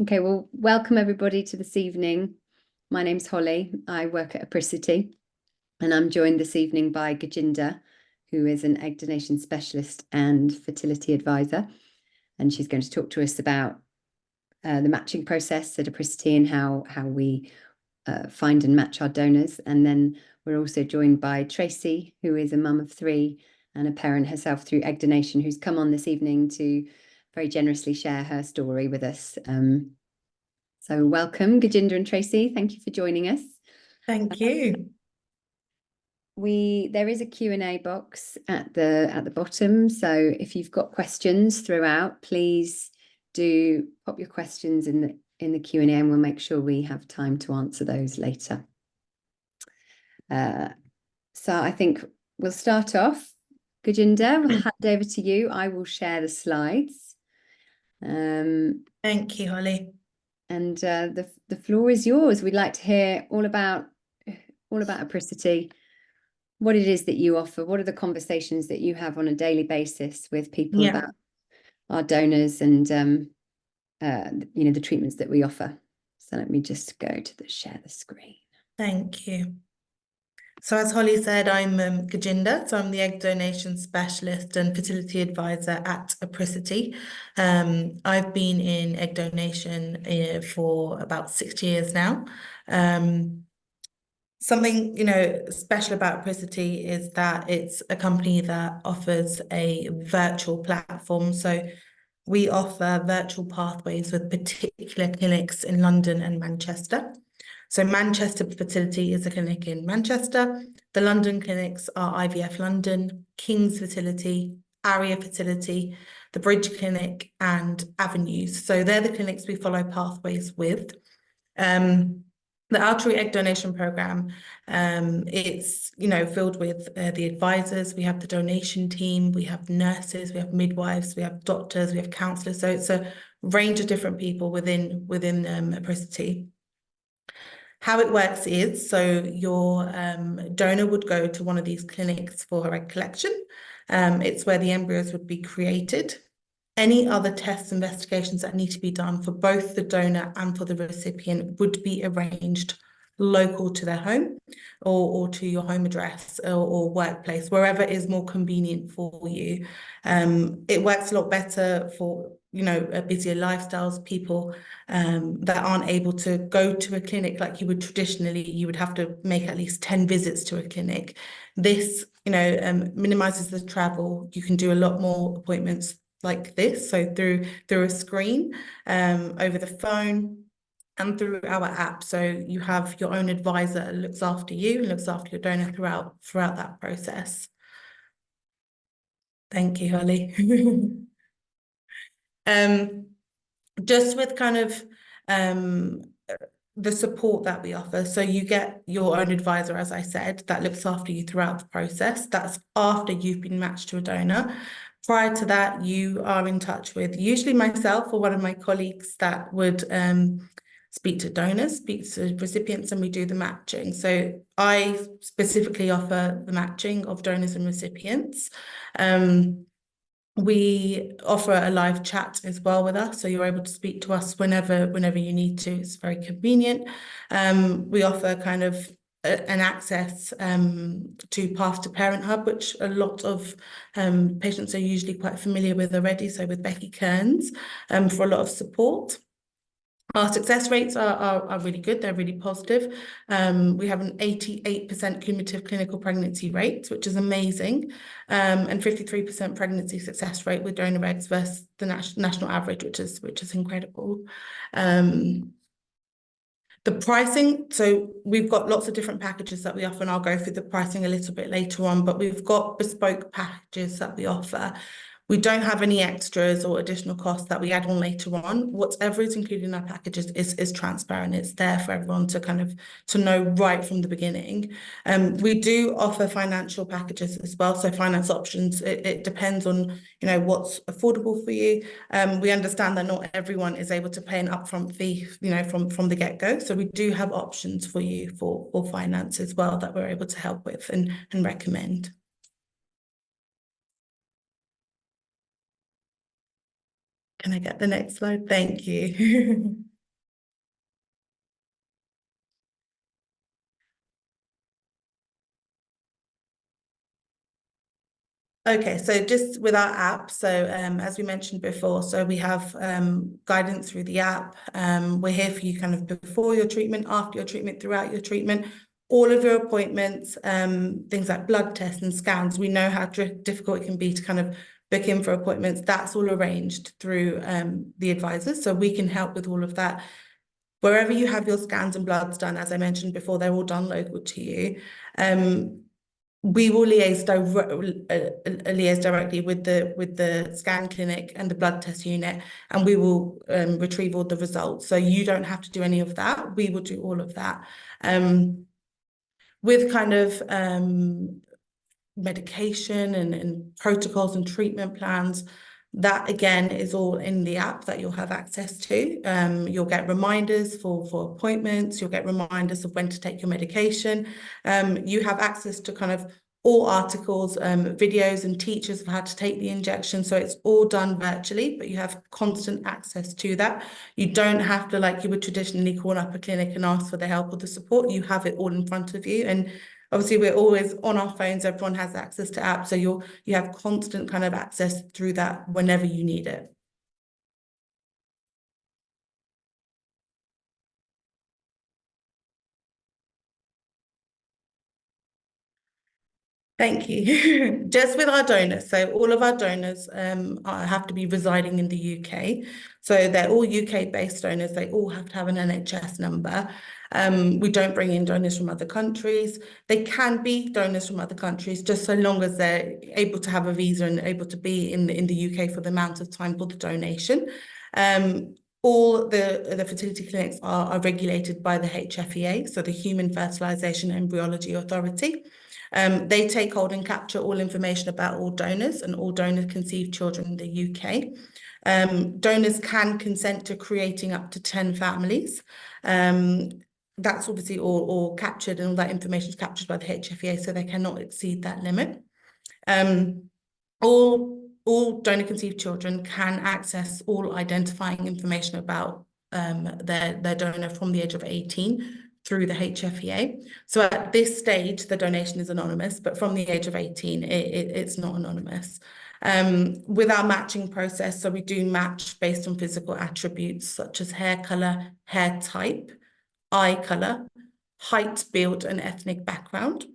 Okay, well, welcome everybody to this evening. My name's Holly. I work at Apricity, and I'm joined this evening by Gajinder, who is an egg donation specialist and fertility advisor. And she's going to talk to us about the matching process at Apricity and how we find and match our donors. And then we're also joined by Tracy, who is a mum of 3 and a parent herself through egg donation, who's come on this evening to very generously share her story with us. So welcome, Gajinder and Tracy. Thank you for joining us. Thank you. There is a Q&A box at the bottom. So if you've got questions throughout, please do pop your questions in the Q&A, and we'll make sure we have time to answer those later. So I think we'll start off. Gajinder, we'll hand over to you. I will share the slides. Thank you, Holly. And the floor is yours. We'd like to hear all about Apricity, what it is that you offer, what are the conversations that you have on a daily basis with people about our donors and the treatments that we offer. So let me just go to share the screen. Thank you. So as Holly said, I'm Gajinder, so I'm the egg donation specialist and fertility advisor at Apricity. I've been in egg donation for about 6 years now. Something, special about Apricity is that it's a company that offers a virtual platform. So we offer virtual pathways with particular clinics in London and Manchester. So Manchester Fertility is a clinic in Manchester. The London clinics are IVF London, King's Fertility, Aria Fertility, the Bridge Clinic, and Avenues. So they're the clinics we follow pathways with. The Artery Egg Donation Programme, it's, filled with the advisors. We have the donation team, we have nurses, we have midwives, we have doctors, we have counsellors. So it's a range of different people within Apricity. How it works is, so your donor would go to one of these clinics for her egg collection. It's where the embryos would be created. Any other tests, investigations that need to be done for both the donor and for the recipient would be arranged local to their home or to your home address or workplace, wherever is more convenient for you. It works a lot better for busier lifestyles, people that aren't able to go to a clinic like you would traditionally. You would have to make at least 10 visits to a clinic. This minimizes the travel. You can do a lot more appointments like this, so through a screen, over the phone, and through our app. So you have your own advisor that looks after you and looks after your donor throughout that process. Thank you, Holly. Just with kind of the support that we offer. So you get your own advisor, as I said, that looks after you throughout the process. That's after you've been matched to a donor. Prior to that, you are in touch with usually myself or one of my colleagues that would speak to donors, speak to recipients, and we do the matching. So I specifically offer the matching of donors and recipients. We offer a live chat as well with us, so you're able to speak to us whenever you need to. It's very convenient. We offer kind of an access to Path to Parent Hub, which a lot of patients are usually quite familiar with already, so with Becky Kearns, for a lot of support. Our success rates are really good. They're really positive. We have an 88% cumulative clinical pregnancy rate, which is amazing, and 53% pregnancy success rate with donor eggs versus the national average, which is incredible. The pricing, so we've got lots of different packages that we offer, and I'll go through the pricing a little bit later on, but we've got bespoke packages that we offer. We don't have any extras or additional costs that we add on later on. Whatever is included in our packages is transparent. It's there for everyone to know right from the beginning. We do offer financial packages as well, so finance options. It depends on what's affordable for you. We understand that not everyone is able to pay an upfront fee from the get-go, so we do have options for you for finance as well that we're able to help with and recommend. Can I get the next slide? Thank you. Okay, so just with our app, so as we mentioned before, so we have guidance through the app. We're here for you kind of before your treatment, after your treatment, throughout your treatment, all of your appointments, things like blood tests and scans. We know how difficult it can be to kind of book in for appointments. That's all arranged through the advisors, so we can help with all of that. Wherever you have your scans and bloods done, as I mentioned before, they're all done local to you. We will liaise directly with the scan clinic and the blood test unit, and we will retrieve all the results. So you don't have to do any of that. We will do all of that. With kind of medication and protocols and treatment plans, that again is all in the app that you'll have access to. You'll get reminders for appointments, you'll get reminders of when to take your medication. You have access to kind of all articles, videos and teachers of how to take the injection. So it's all done virtually, but you have constant access to that. You don't have to, like you would traditionally, call up a clinic and ask for the help or the support. You have it all in front of you. And obviously, we're always on our phones. Everyone has access to apps. So you have constant kind of access through that whenever you need it. Thank you. Just with our donors, so all of our donors have to be residing in the UK. So they're all UK-based donors. They all have to have an NHS number. We don't bring in donors from other countries. They can be donors from other countries, just so long as they're able to have a visa and able to be in the UK for the amount of time for the donation. All the fertility clinics are regulated by the HFEA, so the Human Fertilisation Embryology Authority. They take hold and capture all information about all donors and all donor conceived children in the UK. Donors can consent to creating up to 10 families. That's obviously all captured, and all that information is captured by the HFEA, so they cannot exceed that limit. All donor conceived children can access all identifying information about their donor from the age of 18 through the HFEA. So at this stage, the donation is anonymous, but from the age of 18, it's not anonymous. With our matching process, so we do match based on physical attributes such as hair color, hair type, eye color, height, build, and ethnic background.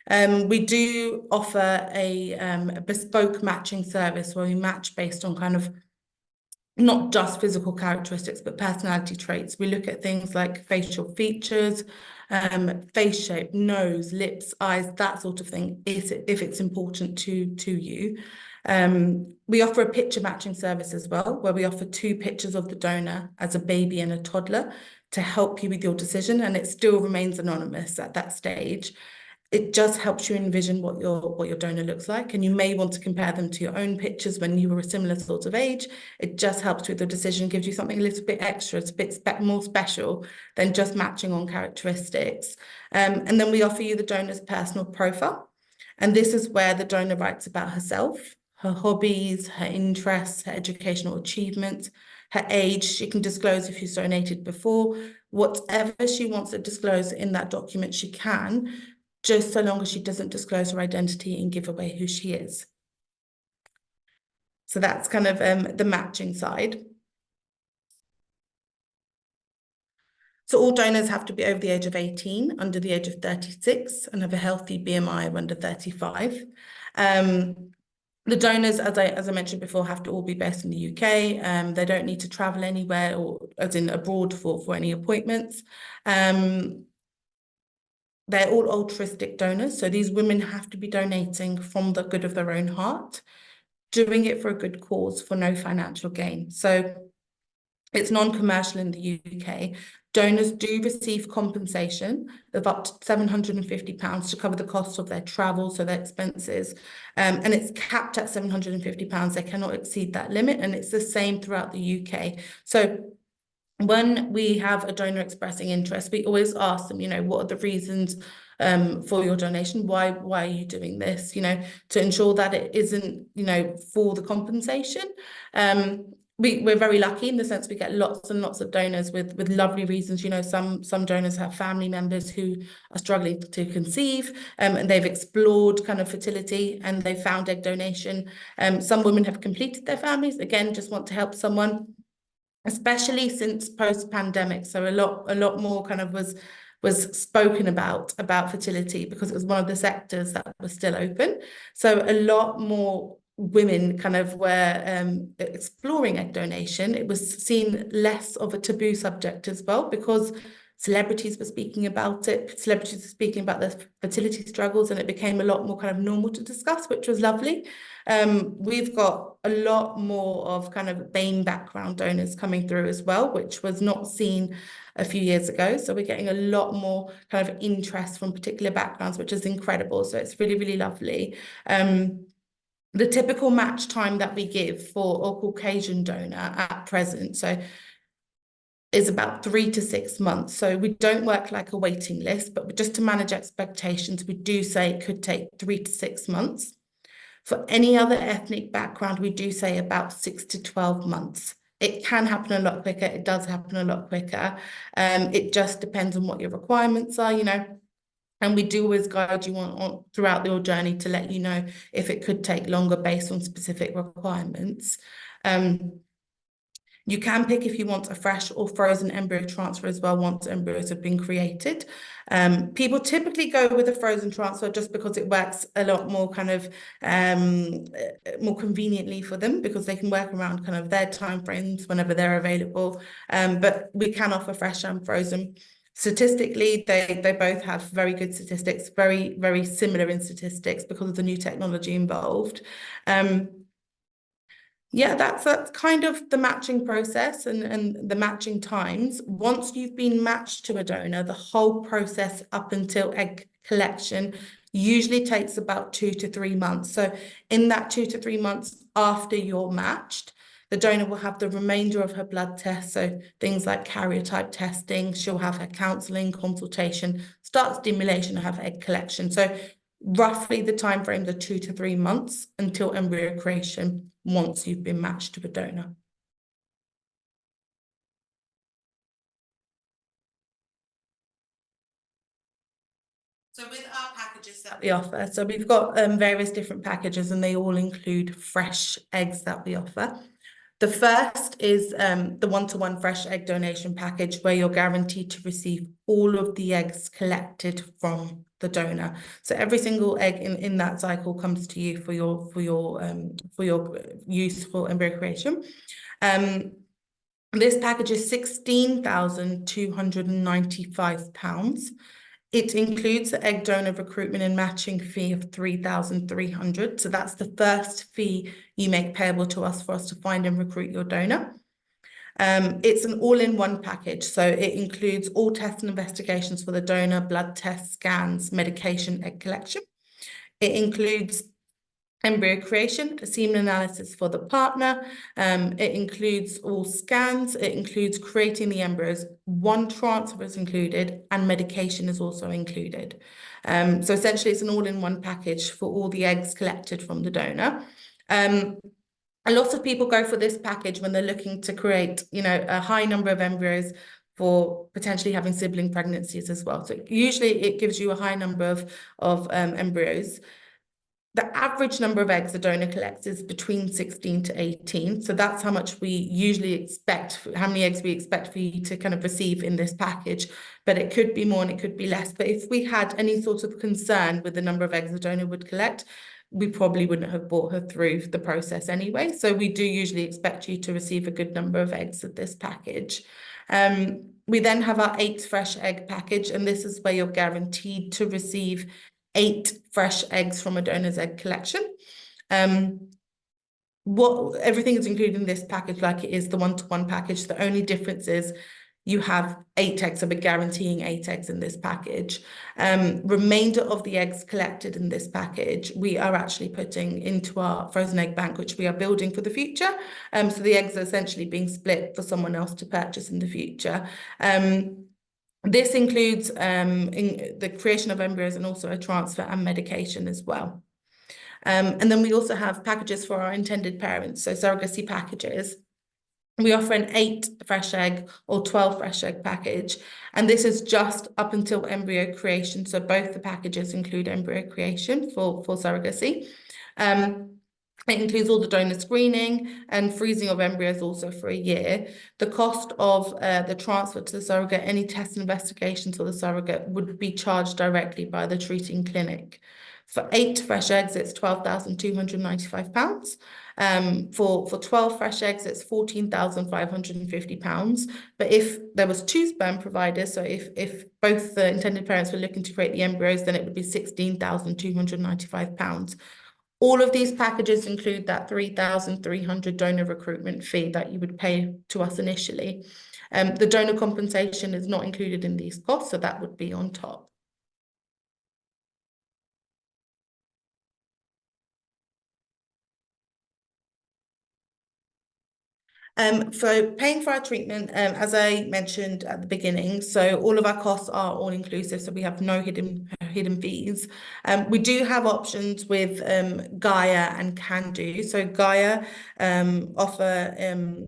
We do offer a bespoke matching service where we match based on kind of not just physical characteristics, but personality traits. We look at things like facial features, face shape, nose, lips, eyes, that sort of thing, if it's important to you. We offer a picture matching service as well, where we offer 2 pictures of the donor as a baby and a toddler to help you with your decision, and it still remains anonymous at that stage. It just helps you envision what your donor looks like, and you may want to compare them to your own pictures when you were a similar sort of age. It just helps with the decision, gives you something a little bit extra, it's a bit more special than just matching on characteristics. And then we offer you the donor's personal profile, and this is where the donor writes about herself, her hobbies, her interests, her educational achievements, her age. She can disclose if she's donated before. Whatever she wants to disclose in that document, she can, just so long as she doesn't disclose her identity and give away who she is. So that's kind of the matching side. So all donors have to be over the age of 18, under the age of 36, and have a healthy BMI of under 35. The donors, as I mentioned before, have to all be based in the UK. They don't need to travel anywhere, or as in abroad for any appointments. They're all altruistic donors. So these women have to be donating from the good of their own heart, doing it for a good cause for no financial gain. So it's non-commercial in the UK. Donors do receive compensation of up to £750 to cover the cost of their travel, so their expenses. And it's capped at £750. They cannot exceed that limit, and it's the same throughout the UK. So when we have a donor expressing interest, we always ask them, what are the reasons for your donation? Why are you doing this? To ensure that it isn't, for the compensation. we're very lucky in the sense we get lots and lots of donors with lovely reasons. You know, some donors have family members who are struggling to conceive, and they've explored kind of fertility and they found egg donation. Some women have completed their families, again, just want to help someone, especially since post-pandemic. So a lot more kind of was spoken about fertility because it was one of the sectors that was still open. So a lot more women kind of were exploring egg donation. It was seen less of a taboo subject as well because celebrities were speaking about it, celebrities were speaking about their fertility struggles, and it became a lot more kind of normal to discuss, which was lovely. We've got a lot more of kind of BAME background donors coming through as well, which was not seen a few years ago. So we're getting a lot more kind of interest from particular backgrounds, which is incredible. So it's really, really lovely. The typical match time that we give for a Caucasian donor at present, so is about 3 to 6 months. So we don't work like a waiting list, but just to manage expectations, we do say it could take 3 to 6 months. For any other ethnic background, we do say about 6 to 12 months. It can happen a lot quicker. It does happen a lot quicker. It just depends on what your requirements are, you know. And we do always guide you on throughout your journey to let you know if it could take longer based on specific requirements. You can pick if you want a fresh or frozen embryo transfer as well once embryos have been created. People typically go with a frozen transfer just because it works a lot more kind of more conveniently for them because they can work around kind of their timeframes whenever they're available. But we can offer fresh and frozen. Statistically, they both have very good statistics, very, very similar in statistics because of the new technology involved. Yeah, that's kind of the matching process and the matching times. Once you've been matched to a donor, the whole process up until egg collection usually takes about 2 to 3 months. So in that 2 to 3 months after you're matched, the donor will have the remainder of her blood tests, so things like karyotype testing. She'll have her counselling, consultation, start stimulation, have egg collection. So roughly the time frames are 2 to 3 months until embryo creation once you've been matched to a donor. So with our packages that we offer, so we've got various different packages and they all include fresh eggs that we offer. The first is the one-to-one fresh egg donation package where you're guaranteed to receive all of the eggs collected from the donor. So every single egg in that cycle comes to you for your use for embryo creation. This package is £16,295. It includes the egg donor recruitment and matching fee of £3,300. So that's the first fee you make payable to us for us to find and recruit your donor. It's an all-in-one package. So it includes all tests and investigations for the donor, blood tests, scans, medication, egg collection. It includes embryo creation, a semen analysis for the partner. It includes all scans. It includes creating the embryos. One transfer is included and medication is also included. So essentially it's an all-in-one package for all the eggs collected from the donor. A lot of people go for this package when they're looking to create, you know, a high number of embryos for potentially having sibling pregnancies as well. So usually it gives you a high number of embryos. The average number of eggs a donor collects is between 16 to 18. So that's how much we usually expect, how many eggs we expect for you to kind of receive in this package. But it could be more and it could be less. But if we had any sort of concern with the number of eggs a donor would collect, we probably wouldn't have brought her through the process anyway. So we do usually expect you to receive a good number of eggs at this package. We then have our 8 fresh egg package, and this is where you're guaranteed to receive 8 fresh eggs from a donor's egg collection. Everything is included in this package like it is the one-to-one package. The only difference is you have 8 eggs, so we're guaranteeing 8 eggs in this package. Remainder of the eggs collected in this package, we are actually putting into our frozen egg bank, which we are building for the future. So the eggs are essentially being split for someone else to purchase in the future. This includes in the creation of embryos and also a transfer and medication as well. And then we also have packages for our intended parents, so surrogacy packages. We offer an 8 fresh egg or 12 fresh egg package, and this is just up until embryo creation. So both the packages include embryo creation for surrogacy. It includes all the donor screening and freezing of embryos also for a year. The cost of the transfer to the surrogate, any tests and investigations for the surrogate would be charged directly by the treating clinic. For 8 fresh eggs, it's £12,295. For 12 fresh eggs, it's £14,550. But if there was 2 sperm providers, so if both the intended parents were looking to create the embryos, then it would be £16,295. All of these packages include that 3,300 donor recruitment fee that you would pay to us initially. The donor compensation is not included in these costs, so that would be on top. So paying for our treatment, as I mentioned at the beginning, so all of our costs are all inclusive, so we have no hidden fees. We do have options with Gaia and Can Do. So Gaia offer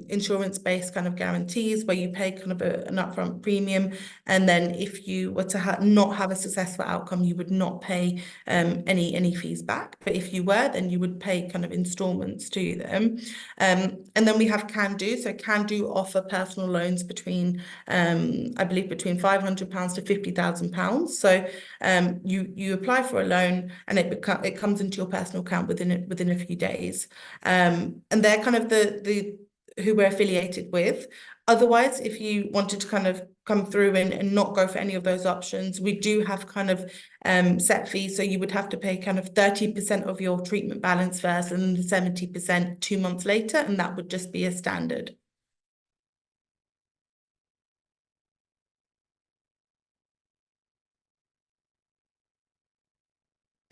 insurance-based kind of guarantees where you pay kind of an upfront premium, and then if you were to not have a successful outcome, you would not pay any fees back. But if you were, then you would pay kind of installments to them. And then we have Can Do. So Can Do offer personal loans between, I believe, between £500 to £50,000. So you apply for a loan, and it comes into your personal account within a few days. And they're kind of the who we're affiliated with. Otherwise, if you wanted to kind of come through and not go for any of those options, we do have kind of set fees. So you would have to pay kind of 30% of your treatment balance first and 70% 2 months later, and that would just be a standard.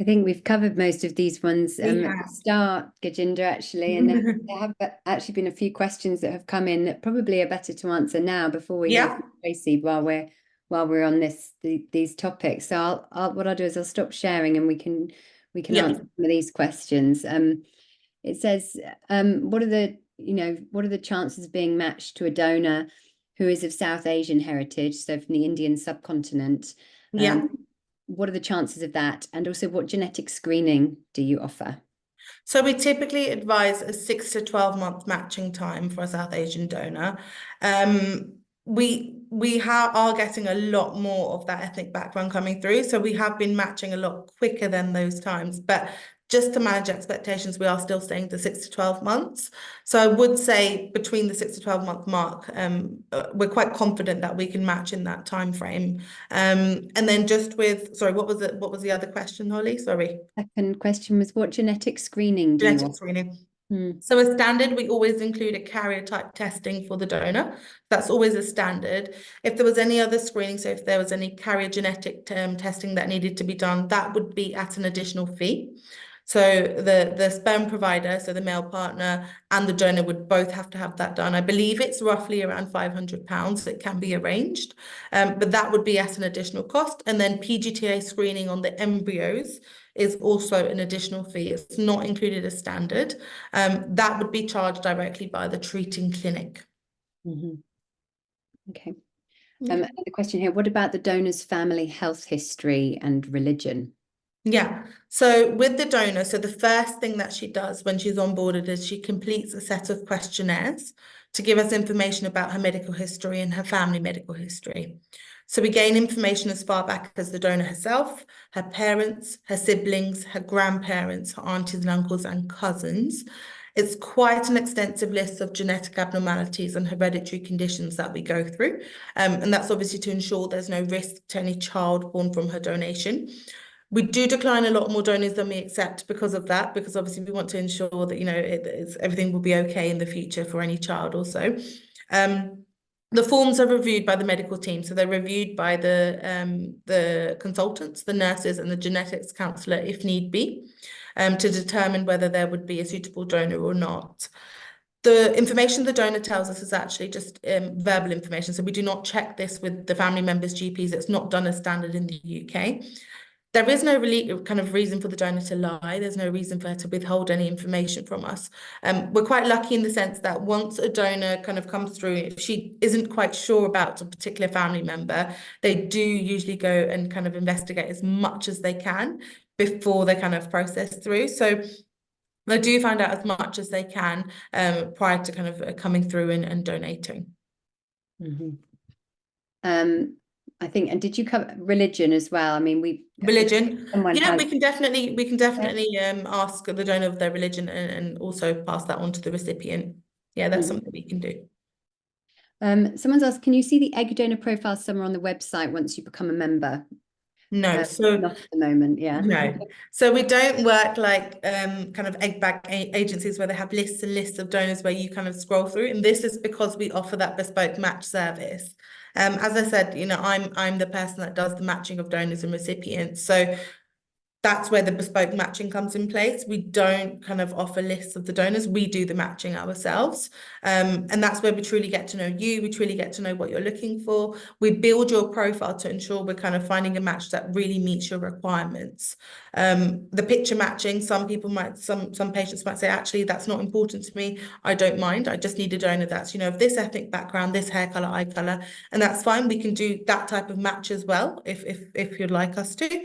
I think we've covered most of these ones at the have. start, Gajinder, actually, and there have actually been a few questions that have come in that probably are better to answer now before we hear from Tracy while we're on these topics. So what I'll do is I'll stop sharing and we can answer some of these questions. It says, what are the chances of being matched to a donor who is of South Asian heritage, so from the Indian subcontinent? What are the chances of that? And also, what genetic screening do you offer? So we typically advise a 6 to 12 month matching time for a South Asian donor. We are getting a lot more of that ethnic background coming through. So we have been matching a lot quicker than those times. But just to manage expectations, we are still staying to 6 to 12 months. So I would say between the 6 to 12 month mark, we're quite confident that we can match in that time frame. And then just with, sorry, what was the other question, Holly? Sorry. Second question was, what genetic screening do you offer? Screening. So as standard, we always include a carrier type testing for the donor. That's always a standard. If there was any other screening, so if there was any carrier genetic testing that needed to be done, that would be at an additional fee. So the sperm provider, so the male partner and the donor would both have to have that done. I believe it's roughly around £500. It can be arranged, but that would be at an additional cost. And then PGTA screening on the embryos is also an additional fee. It's not included as standard. That would be charged directly by the treating clinic. Okay. Another question here. What about the donor's family health history and religion? Yeah, so with the donor, so the first thing that she does when she's onboarded is she completes a set of questionnaires to give us information about her medical history and her family medical history. So we gain information as far back as the donor herself, her parents, her siblings, her grandparents, her aunties and uncles and cousins. It's quite an extensive list of genetic abnormalities and hereditary conditions that we go through. And that's obviously to ensure there's no risk to any child born from her donation. We do decline a lot more donors than we accept because of that, because obviously we want to ensure that, everything will be okay in the future for any child also. The forms are reviewed by the medical team. So they're reviewed by the consultants, the nurses and the genetics counsellor if need be, to determine whether there would be a suitable donor or not. The information the donor tells us is actually just verbal information. So we do not check this with the family members' GPs. It's not done as standard in the UK. There is no really kind of reason for the donor to lie. There's no reason for her to withhold any information from us. We're quite lucky in the sense that once a donor kind of comes through, if she isn't quite sure about a particular family member, they do usually go and kind of investigate as much as they can before they kind of process through. So they do find out as much as they can prior to kind of coming through and donating. Mm-hmm. I think, and did you cover religion as well? I mean, Religion, yeah, has, we can definitely ask the donor of their religion and also pass that on to the recipient. Yeah, that's something we can do. Someone's asked, can you see the egg donor profile somewhere on the website once you become a member? No, so not at the moment, yeah. no. So we don't work like kind of egg bank agencies where they have lists and lists of donors where you kind of scroll through. And this is because we offer that bespoke match service. As I said, you know, I'm the person that does the matching of donors and recipients. So that's where the bespoke matching comes in place. We don't kind of offer lists of the donors. We do the matching ourselves. And that's where we truly get to know you. We truly get to know what you're looking for. We build your profile to ensure we're kind of finding a match that really meets your requirements. The picture matching, some patients might say, actually, that's not important to me. I don't mind. I just need a donor that's, you know, of this ethnic background, this hair color, eye color, and that's fine. We can do that type of match as well, if you'd like us to.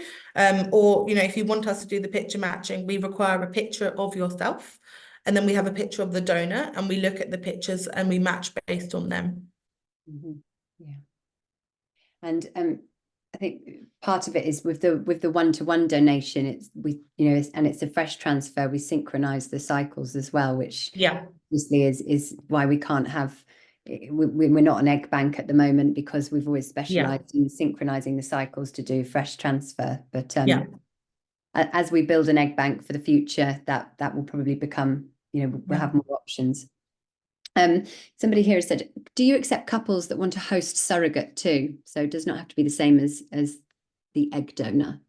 Or, you know, if you want us to do the picture matching, we require a picture of yourself, and then we have a picture of the donor, and we look at the pictures and we match based on them. Mm-hmm. Yeah. And I think part of it is with the one-to-one donation, it's a fresh transfer. We synchronize the cycles as well, which obviously is why we can't have. We're not an egg bank at the moment because we've always specialized in synchronizing the cycles to do fresh transfer. But as we build an egg bank for the future, that will probably become, we'll have more options. Somebody here has said, do you accept couples that want to host surrogate too? So it does not have to be the same as the egg donor.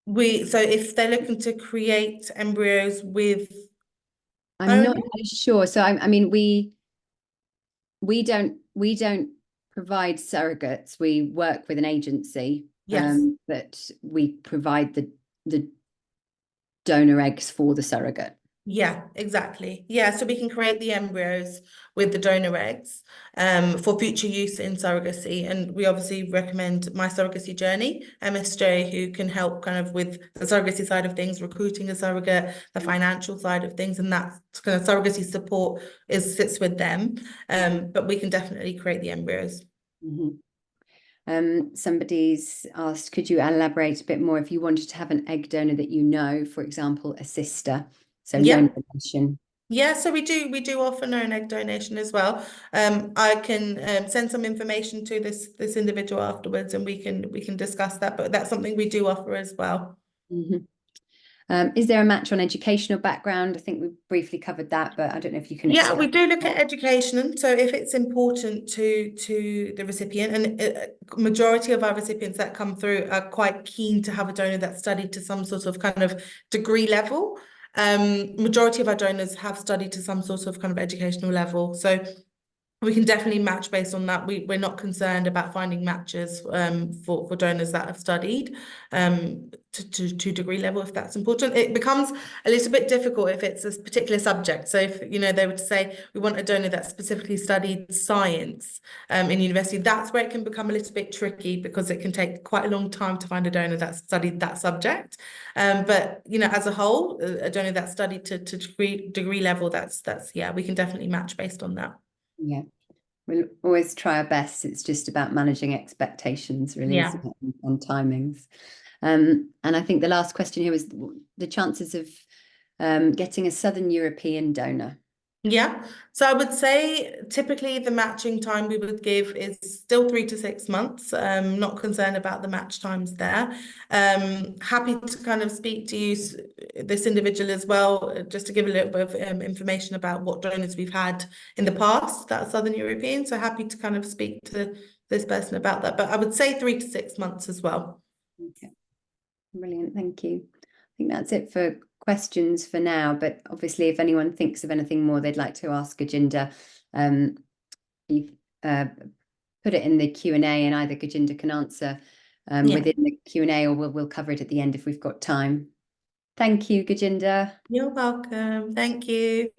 So if they're looking to create embryos with, I'm not sure. So I mean, we don't provide surrogates. We work with an agency, but we provide the donor eggs for the surrogate. Yeah, exactly. Yeah, so we can create the embryos with the donor eggs for future use in surrogacy. And we obviously recommend My Surrogacy Journey, MSJ, who can help kind of with the surrogacy side of things, recruiting a surrogate, the financial side of things, and that kind of surrogacy support sits with them. But we can definitely create the embryos. Mm-hmm. Somebody's asked, could you elaborate a bit more if you wanted to have an egg donor that you know, for example, a sister? So known donation. Yeah, so we do offer known egg donation as well. I can send some information to this individual afterwards, and we can discuss that. But that's something we do offer as well. Mm-hmm. Is there a match on educational background? I think we briefly covered that, but I don't know if you can. Yeah, we do look at education. So if it's important to the recipient, and majority of our recipients that come through are quite keen to have a donor that's studied to some sort of kind of degree level. Majority of our donors have studied to some sort of kind of educational level. So we can definitely match based on that. We're not concerned about finding matches for donors that have studied to degree level, if that's important. It becomes a little bit difficult if it's a particular subject. So if they would say we want a donor that specifically studied science in university, that's where it can become a little bit tricky because it can take quite a long time to find a donor that studied that subject. But as a whole, a donor that studied to degree level, that's we can definitely match based on that. Yeah, we'll always try our best. It's just about managing expectations, really, on timings. And I think the last question here was the chances of getting a Southern European donor. Yeah, so I would say typically the matching time we would give is still 3 to 6 months. Not concerned about the match times there. Happy to kind of speak to you, this individual as well, just to give a little bit of information about what donors we've had in the past that are Southern European. So happy to kind of speak to this person about that. But I would say 3 to 6 months as well. Okay, brilliant. Thank you. I think that's it for questions for now, but obviously if anyone thinks of anything more they'd like to ask Gajinder, you've put it in the Q&A and either Gajinder can answer Yeah, within the Q&A, or we'll cover it at the end if we've got time. Thank you, Gajinder. you're welcome. Thank you.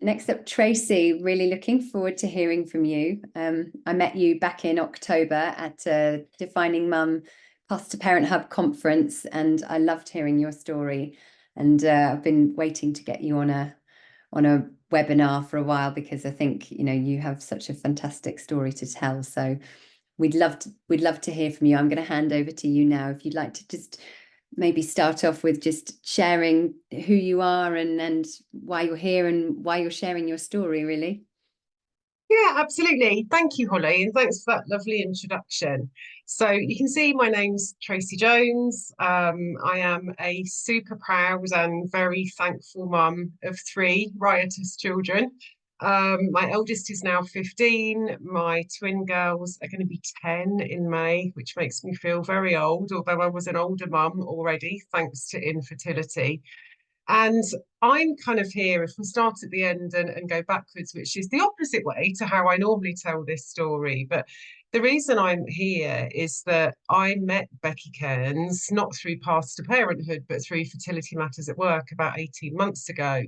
Next up, Tracy, really looking forward to hearing from you. I met you back in October at a Defining Mum Path to Parent Hub conference, and I loved hearing your story. And I've been waiting to get you on a webinar for a while, because I think, you know, you have such a fantastic story to tell. So we'd love to hear from you. I'm going to hand over to you now. If you'd like to just maybe start off with just sharing who you are and why you're here and why you're sharing your story, really. Yeah, absolutely. Thank you, Holly, and thanks for that lovely introduction. So you can see my name's Tracy Jones. I am a super proud and very thankful mum of 3 riotous children. My eldest is now 15. My twin girls are going to be 10 in May, which makes me feel very old, although I was an older mum already, thanks to infertility. And I'm kind of here, if we start at the end and go backwards, which is the opposite way to how I normally tell this story. But the reason I'm here is that I met Becky Cairns, not through Paths to Parenthood, but through Fertility Matters at Work about 18 months ago,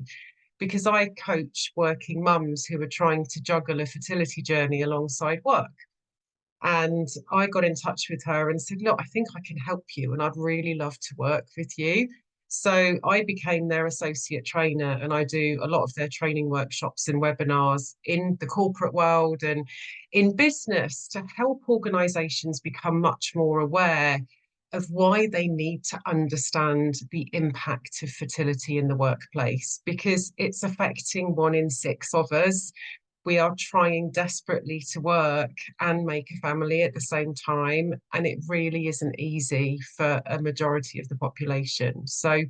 because I coach working mums who are trying to juggle a fertility journey alongside work. And I got in touch with her and said, look, I think I can help you and I'd really love to work with you. So I became their associate trainer, and I do a lot of their training workshops and webinars in the corporate world and in business to help organizations become much more aware of why they need to understand the impact of fertility in the workplace, because it's affecting 1 in 6 of us. We are trying desperately to work and make a family at the same time, and it really isn't easy for a majority of the population. So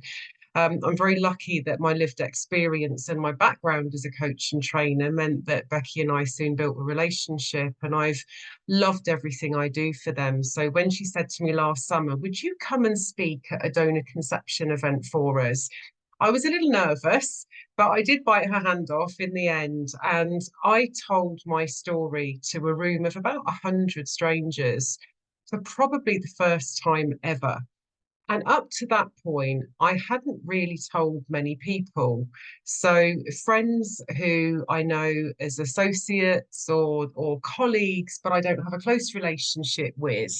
I'm very lucky that my lived experience and my background as a coach and trainer meant that Becky and I soon built a relationship, and I've loved everything I do for them. So when she said to me last summer, would you come and speak at a donor conception event for us? I was a little nervous, but I did bite her hand off in the end. And I told my story to a room of about 100 strangers for probably the first time ever. And up to that point, I hadn't really told many people. So friends who I know as associates or colleagues, but I don't have a close relationship with,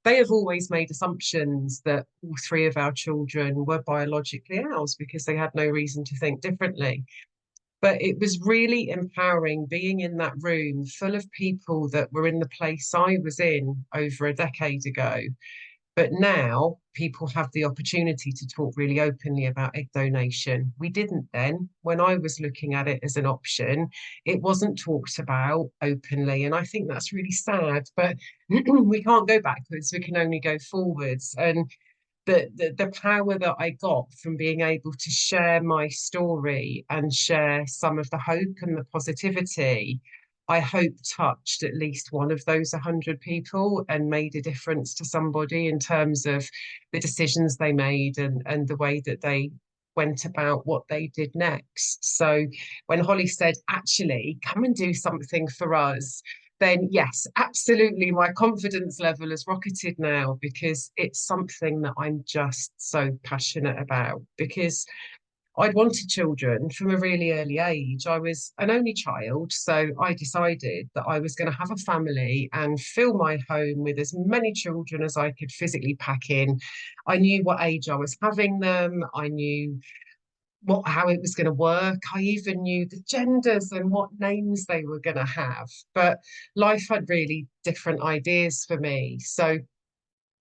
they have always made assumptions that all 3 of our children were biologically ours because they had no reason to think differently. But it was really empowering being in that room full of people that were in the place I was in over a decade ago. But now people have the opportunity to talk really openly about egg donation. We didn't then. When I was looking at it as an option, it wasn't talked about openly. And I think that's really sad, but we can't go backwards. We can only go forwards. And the power that I got from being able to share my story and share some of the hope and the positivity, I hope touched at least one of those 100 people and made a difference to somebody in terms of the decisions they made and the way that they went about what they did next. So when Holly said, actually, come and do something for us, then yes, absolutely, my confidence level has rocketed now, because it's something that I'm just so passionate about. Because I'd wanted children from a really early age. I was an only child, so I decided that I was going to have a family and fill my home with as many children as I could physically pack in. I knew what age I was having them. I knew how it was going to work. I even knew the genders and what names they were going to have. But life had really different ideas for me. So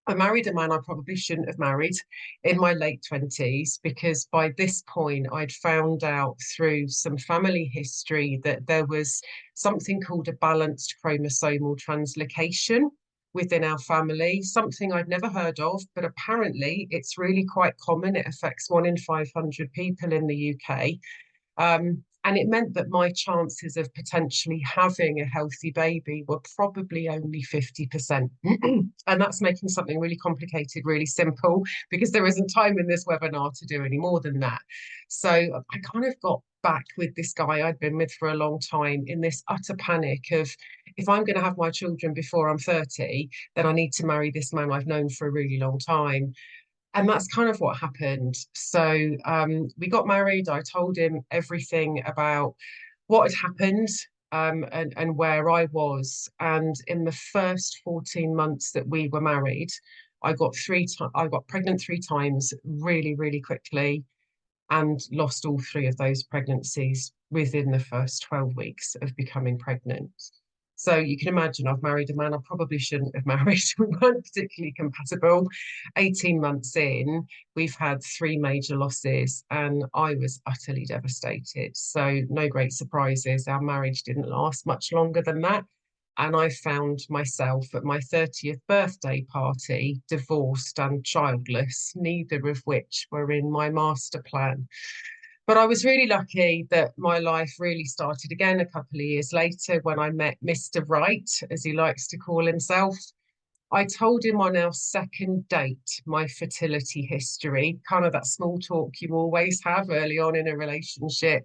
I married a man I probably shouldn't have married in my late 20s, because by this point I'd found out through some family history that there was something called a balanced chromosomal translocation within our family, something I'd never heard of, but apparently it's really quite common. It affects 1 in 500 people in the UK. And it meant that my chances of potentially having a healthy baby were probably only 50%. And that's making something really complicated really simple, because there isn't time in this webinar to do any more than that. So I kind of got back with this guy I'd been with for a long time in this utter panic of, if I'm going to have my children before I'm 30, then I need to marry this man I've known for a really long time. And that's kind of what happened. So we got married. I told him everything about what had happened, and where I was. And in the first 14 months that we were married, I got pregnant 3 times really, really quickly, and lost all 3 of those pregnancies within the first 12 weeks of becoming pregnant. So you can imagine I've married a man I probably shouldn't have married. We weren't particularly compatible. 18 months in, we've had 3 major losses, and I was utterly devastated. So no great surprises. Our marriage didn't last much longer than that. And I found myself at my 30th birthday party, divorced and childless, neither of which were in my master plan. But I was really lucky that my life really started again a couple of years later when I met Mr. Right, as he likes to call himself. I told him on our second date my fertility history, kind of that small talk you always have early on in a relationship.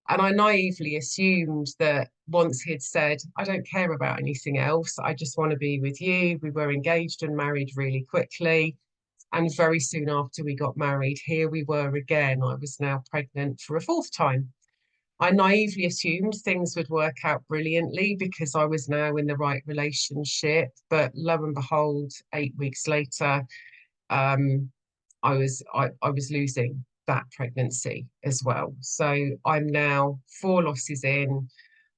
And I naively assumed that once he'd said, I don't care about anything else, I just want to be with you. We were engaged and married really quickly. And very soon after we got married, here we were again. I was now pregnant for a 4th time. I naively assumed things would work out brilliantly because I was now in the right relationship. But lo and behold, 8 weeks later, I was losing that pregnancy as well. So I'm now 4 losses in,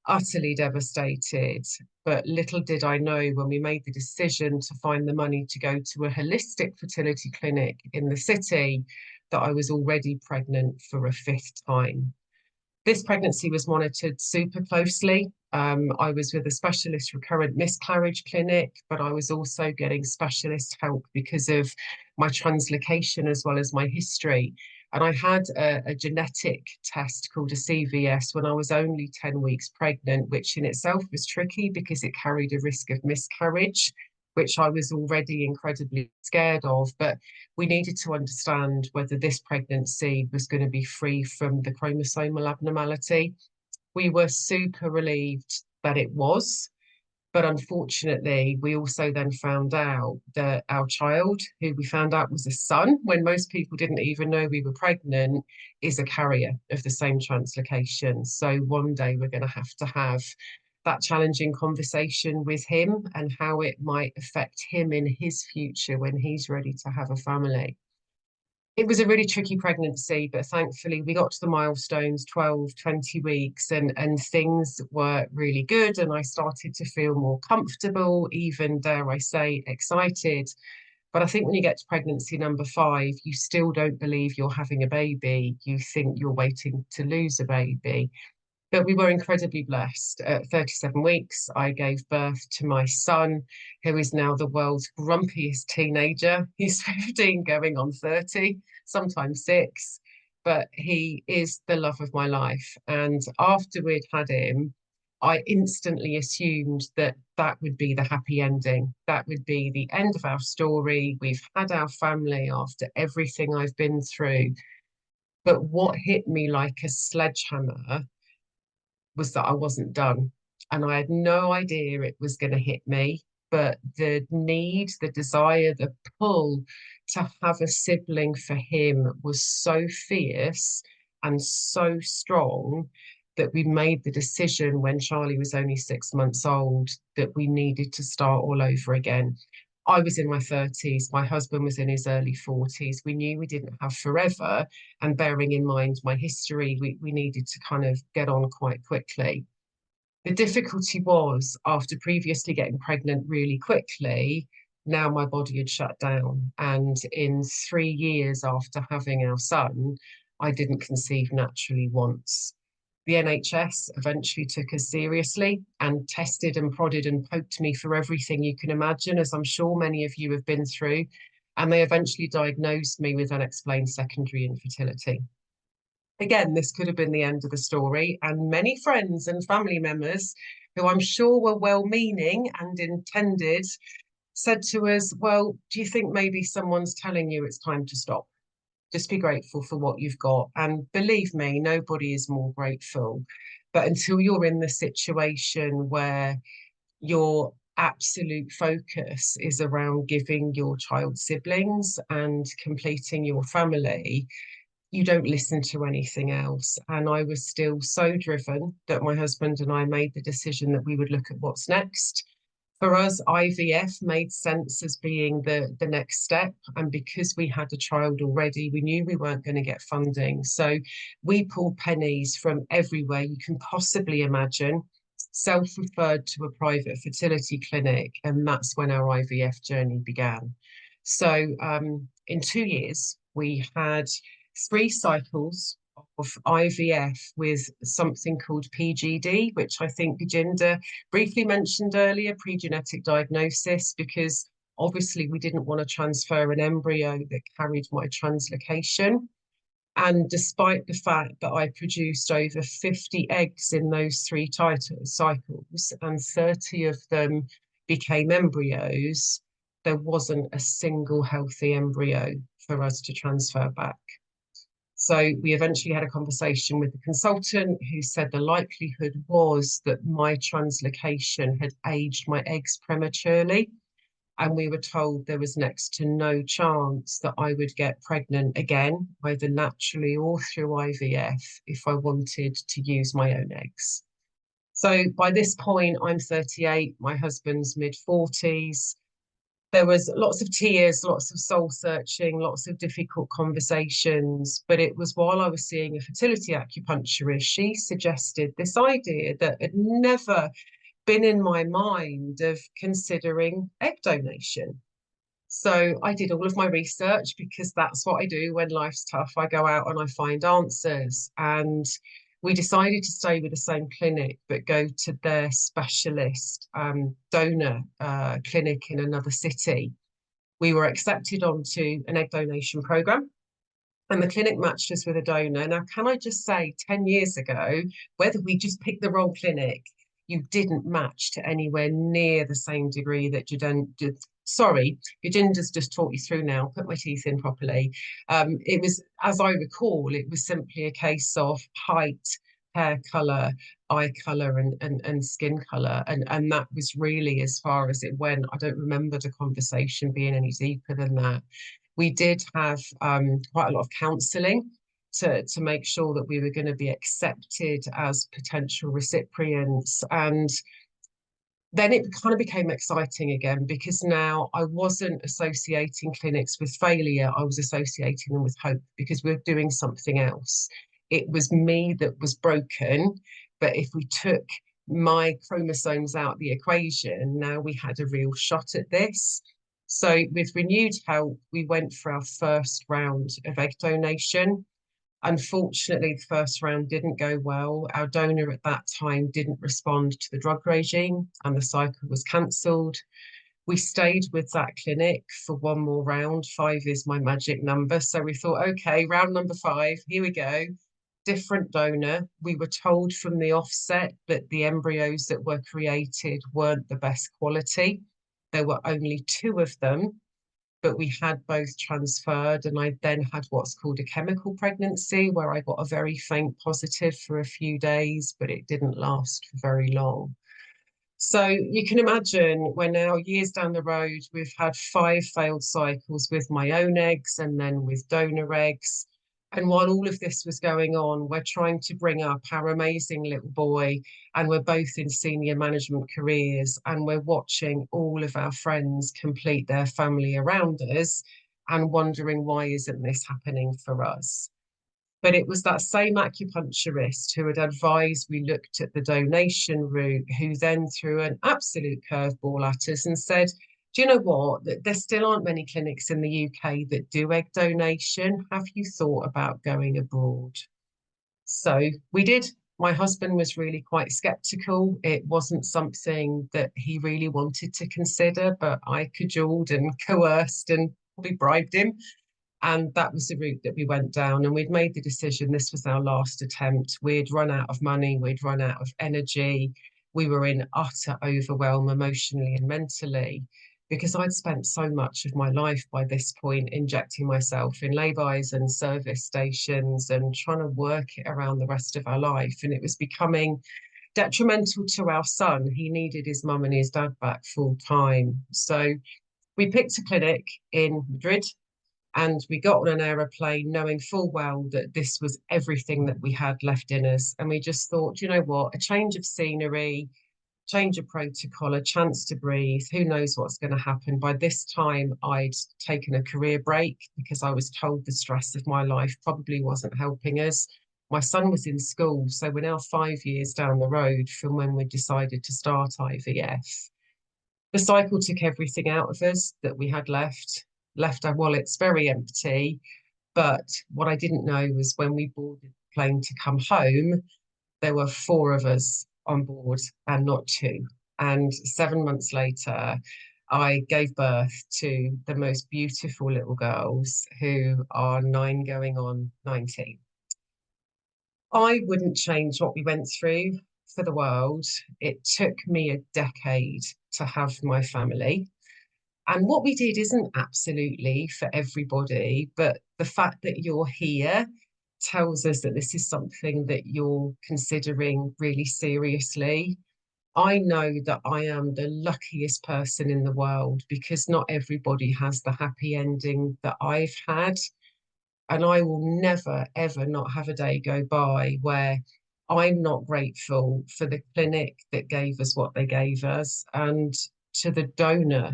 utterly devastated. But little did I know when we made the decision to find the money to go to a holistic fertility clinic in the city that I was already pregnant for a 5th time. This pregnancy was monitored super closely. I was with a specialist recurrent miscarriage clinic, but I was also getting specialist help because of my translocation as well as my history. And I had a genetic test called a CVS when I was only 10 weeks pregnant, which in itself was tricky because it carried a risk of miscarriage, which I was already incredibly scared of. But we needed to understand whether this pregnancy was going to be free from the chromosomal abnormality. We were super relieved that it was. But unfortunately, we also then found out that our child, who we found out was a son, when most people didn't even know we were pregnant, is a carrier of the same translocation. So one day we're going to have that challenging conversation with him and how it might affect him in his future when he's ready to have a family. It was a really tricky pregnancy, but thankfully we got to the milestones, 12, 20 weeks, and things were really good. And I started to feel more comfortable, even, dare I say, excited. But I think when you get to pregnancy number 5, you still don't believe you're having a baby. You think you're waiting to lose a baby. But we were incredibly blessed. At 37 weeks, I gave birth to my son, who is now the world's grumpiest teenager. He's 15 going on 30, sometimes 6, but he is the love of my life. And after we'd had him, I instantly assumed that that would be the happy ending. That would be the end of our story. We've had our family after everything I've been through. But what hit me like a sledgehammer was that I wasn't done. And I had no idea it was going to hit me, but the need, the desire, the pull to have a sibling for him was so fierce and so strong that we made the decision when Charlie was only 6 months old that we needed to start all over again. I was in my 30s, my husband was in his early 40s. We knew we didn't have forever. And bearing in mind my history, we needed to kind of get on quite quickly. The difficulty was, after previously getting pregnant really quickly, now my body had shut down. And in 3 years after having our son, I didn't conceive naturally once. The NHS eventually took us seriously and tested and prodded and poked me for everything you can imagine, as I'm sure many of you have been through. And they eventually diagnosed me with unexplained secondary infertility. Again, this could have been the end of the story. And many friends and family members, who I'm sure were well-meaning and intended, said to us, well, do you think maybe someone's telling you it's time to stop? Just be grateful for what you've got. And believe me, nobody is more grateful. But until you're in the situation where your absolute focus is around giving your child siblings and completing your family, you don't listen to anything else. And I was still so driven that my husband and I made the decision that we would look at what's next. For us, IVF made sense as being the next step. And because we had a child already, we knew we weren't going to get funding. So we pulled pennies from everywhere you can possibly imagine, self-referred to a private fertility clinic. And that's when our IVF journey began. So in 2 years, we had 3 cycles of IVF with something called PGD, which I think Gajinder briefly mentioned earlier, pre-genetic diagnosis, because obviously we didn't want to transfer an embryo that carried my translocation. And despite the fact that I produced over 50 eggs in those 3 cycles and 30 of them became embryos, there wasn't a single healthy embryo for us to transfer back. So we eventually had a conversation with the consultant who said the likelihood was that my translocation had aged my eggs prematurely. And we were told there was next to no chance that I would get pregnant again, either naturally or through IVF, if I wanted to use my own eggs. So by this point, I'm 38, my husband's mid-40s. There was lots of tears, lots of soul searching, lots of difficult conversations. But it was while I was seeing a fertility acupuncturist, she suggested this idea that had never been in my mind of considering egg donation. So I did all of my research because that's what I do when life's tough. I go out and I find answers. And we decided to stay with the same clinic, but go to their specialist donor clinic in another city. We were accepted onto an egg donation program, and the clinic matched us with a donor. Now, can I just say, 10 years ago, whether we just picked the wrong clinic, you didn't match to anywhere near the same degree that Gajinder's just talked you through now, put my teeth in properly. It was, as I recall, it was simply a case of height, hair colour, eye colour and skin colour. And that was really as far as it went. I don't remember the conversation being any deeper than that. We did have quite a lot of counselling to make sure that we were going to be accepted as potential recipients. And then it kind of became exciting again, because now I wasn't associating clinics with failure, I was associating them with hope, because we're doing something else. It was me that was broken, but if we took my chromosomes out of the equation, now we had a real shot at this. So with renewed hope, we went for our first round of egg donation. Unfortunately, the first round didn't go well. Our donor at that time didn't respond to the drug regime and the cycle was cancelled. We stayed with that clinic for one more round. 5 is my magic number. So we thought, okay, round number 5, here we go. Different donor. We were told from the offset that the embryos that were created weren't the best quality. There were only 2 of them, but we had both transferred, and I then had what's called a chemical pregnancy, where I got a very faint positive for a few days, but it didn't last for very long. So you can imagine we're now years down the road, we've had 5 failed cycles with my own eggs and then with donor eggs. And while all of this was going on, we're trying to bring up our amazing little boy, and we're both in senior management careers, and we're watching all of our friends complete their family around us and wondering, why isn't this happening for us? But it was that same acupuncturist who had advised we looked at the donation route, who then threw an absolute curveball at us and said, do you know what? There still aren't many clinics in the UK that do egg donation. Have you thought about going abroad? So we did. My husband was really quite skeptical. It wasn't something that he really wanted to consider, but I cajoled and coerced and probably bribed him. And that was the route that we went down. And we'd made the decision, this was our last attempt. We'd run out of money, we'd run out of energy. We were in utter overwhelm emotionally and mentally, because I'd spent so much of my life by this point injecting myself in lay-bys and service stations and trying to work it around the rest of our life. And it was becoming detrimental to our son. He needed his mum and his dad back full time. So we picked a clinic in Madrid and we got on an aeroplane knowing full well that this was everything that we had left in us. And we just thought, you know what, a change of scenery, change of protocol, a chance to breathe. Who knows what's going to happen? By this time, I'd taken a career break because I was told the stress of my life probably wasn't helping us. My son was in school, so we're now 5 years down the road from when we decided to start IVF. The cycle took everything out of us that we had left our wallets very empty. But what I didn't know was when we boarded the plane to come home, there were 4 of us on board and not 2. And 7 months later, I gave birth to the most beautiful little girls who are 9 going on 19. I wouldn't change what we went through for the world. It took me a decade to have my family. And what we did isn't absolutely for everybody, but the fact that you're here tells us that this is something that you're considering really seriously. I know that I am the luckiest person in the world because not everybody has the happy ending that I've had. And I will never, ever not have a day go by where I'm not grateful for the clinic that gave us what they gave us and to the donor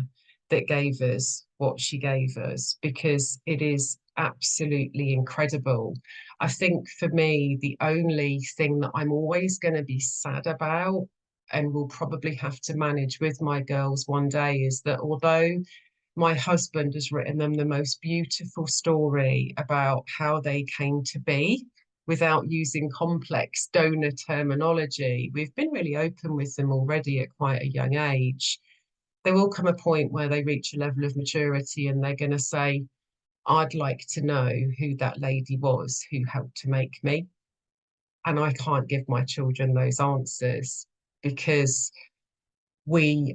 that gave us what she gave us, because it is absolutely incredible. I think for me, the only thing that I'm always going to be sad about and will probably have to manage with my girls one day is that although my husband has written them the most beautiful story about how they came to be without using complex donor terminology. We've been really open with them already at quite a young age. There will come a point where they reach a level of maturity and they're going to say, I'd like to know who that lady was who helped to make me. And I can't give my children those answers because we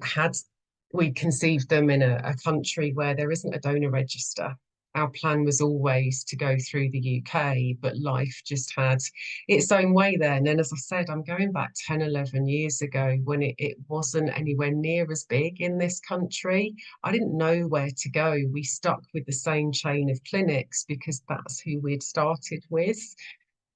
conceived them in a country where there isn't a donor register. Our plan was always to go through the UK, but life just had its own way then. And as I said, I'm going back 10, 11 years ago when it wasn't anywhere near as big in this country. I didn't know where to go. We stuck with the same chain of clinics because that's who we'd started with.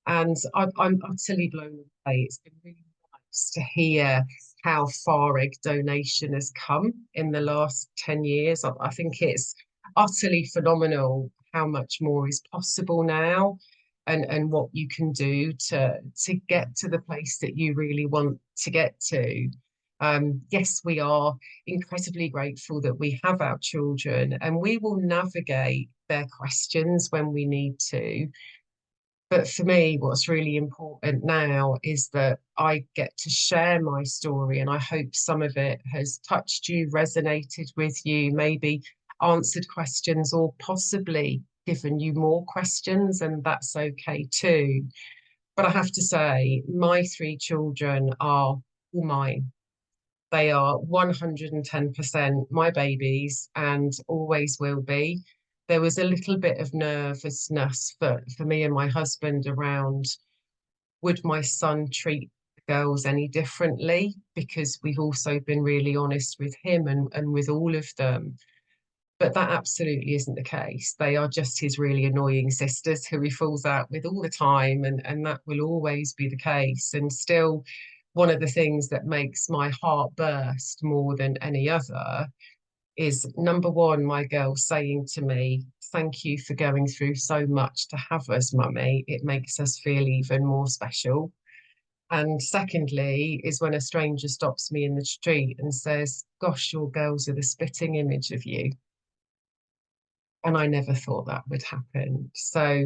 And I'm utterly blown away. It's been really nice to hear how far egg donation has come in the last 10 years. I think it's utterly phenomenal how much more is possible now and what you can do to get to the place that you really want to get to. Yes, we are incredibly grateful that we have our children and we will navigate their questions when we need to. But for me, what's really important now is that I get to share my story, and I hope some of it has touched you, resonated with you, maybe answered questions, or possibly given you more questions, and that's okay too. But I have to say, my 3 children are all mine. They are 110% my babies and always will be. There was a little bit of nervousness for me and my husband around would my son treat the girls any differently? Because we've also been really honest with him and with all of them. But that absolutely isn't the case. They are just his really annoying sisters who he falls out with all the time, and that will always be the case. And still, one of the things that makes my heart burst more than any other is number one, my girl saying to me, thank you for going through so much to have us, mummy. It makes us feel even more special. And secondly, is when a stranger stops me in the street and says, gosh, your girls are the spitting image of you. And I never thought that would happen. So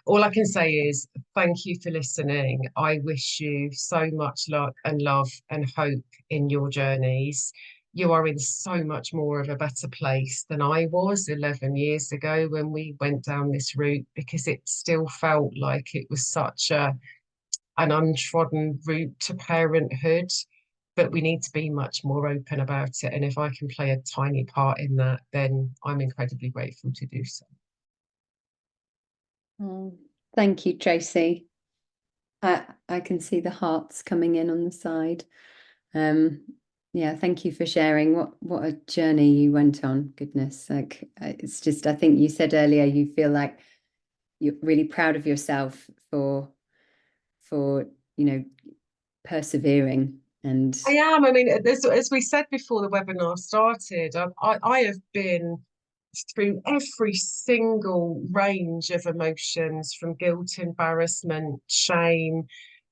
all I can say is thank you for listening. I wish you so much luck and love and hope in your journeys. You are in so much more of a better place than I was 11 years ago when we went down this route, because it still felt like it was such an untrodden route to parenthood. But we need to be much more open about it. And if I can play a tiny part in that, then I'm incredibly grateful to do so. Oh, thank you, Tracy. I can see the hearts coming in on the side. Yeah, thank you for sharing. What a journey you went on. Goodness, like it's just, I think you said earlier you feel like you're really proud of yourself for persevering. And I am. I mean, as we said before the webinar started, I have been through every single range of emotions, from guilt, embarrassment, shame,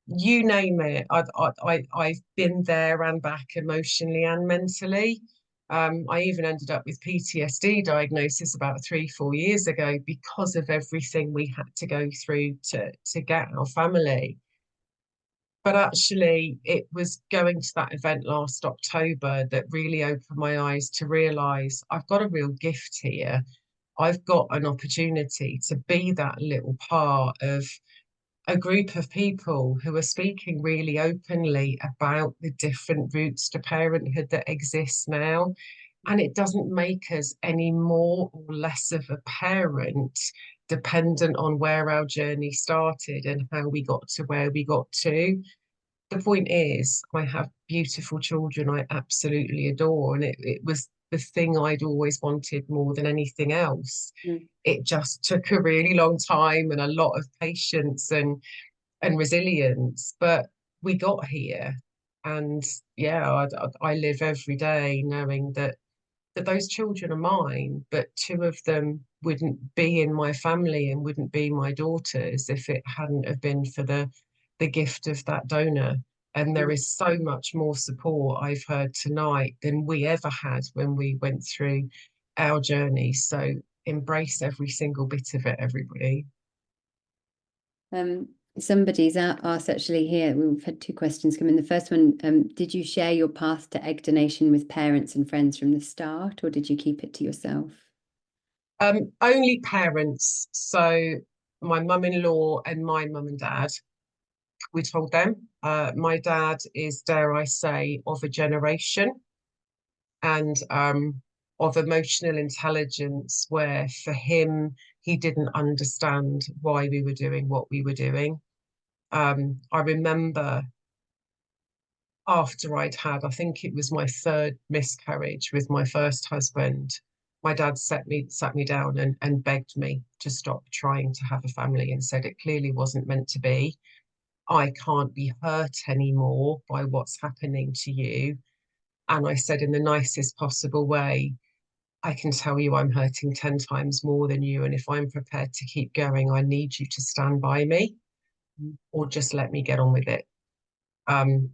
you name it. I've been there and back, emotionally and mentally. I even ended up with PTSD diagnosis about 3-4 years ago because of everything we had to go through to get our family. But actually, it was going to that event last October that really opened my eyes to realize I've got a real gift here. I've got an opportunity to be that little part of a group of people who are speaking really openly about the different routes to parenthood that exist now. And it doesn't make us any more or less of a parent, dependent on where our journey started and how we got to where we got to. The point is, I have beautiful children I absolutely adore, and it was the thing I'd always wanted more than anything else. Mm. It just took a really long time and a lot of patience and resilience, but we got here. And yeah, I live every day knowing that those children are mine, but two of them wouldn't be in my family and wouldn't be my daughters if it hadn't have been for the gift of that donor. And there is so much more support I've heard tonight than we ever had when we went through our journey. So embrace every single bit of it, everybody. Somebody's asked actually here, we've had 2 questions come in. The first one, did you share your path to egg donation with parents and friends from the start, or did you keep it to yourself? Only parents. So my mum-in-law and my mum and dad, we told them. My dad is, dare I say, of a generation and of emotional intelligence where for him, he didn't understand why we were doing what we were doing. I remember after I'd had, I think it was my 3rd miscarriage with my first husband, my dad sat me down and begged me to stop trying to have a family and said it clearly wasn't meant to be. I can't be hurt anymore by what's happening to you. And I said in the nicest possible way, I can tell you I'm hurting 10 times more than you. And if I'm prepared to keep going, I need you to stand by me or just let me get on with it.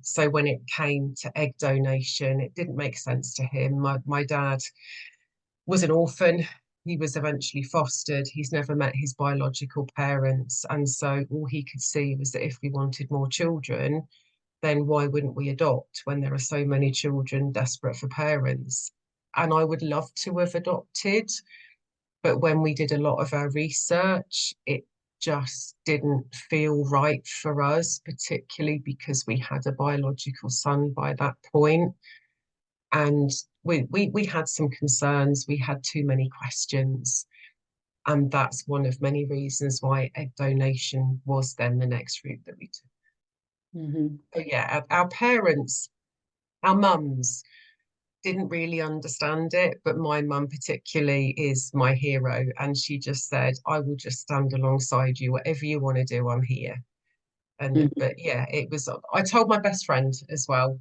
So when it came to egg donation, it didn't make sense to him. My dad was an orphan. He was eventually fostered. He's never met his biological parents. And so all he could see was that if we wanted more children, then why wouldn't we adopt when there are so many children desperate for parents? And I would love to have adopted, but when we did a lot of our research, it just didn't feel right for us, particularly because we had a biological son by that point. And we had some concerns, we had too many questions. And that's one of many reasons why egg donation was then the next route that we took. Mm-hmm. So yeah, our parents, our mums didn't really understand it, but my mum particularly is my hero. And she just said, I will just stand alongside you, whatever you want to do, I'm here. And but yeah, it was, I told my best friend as well,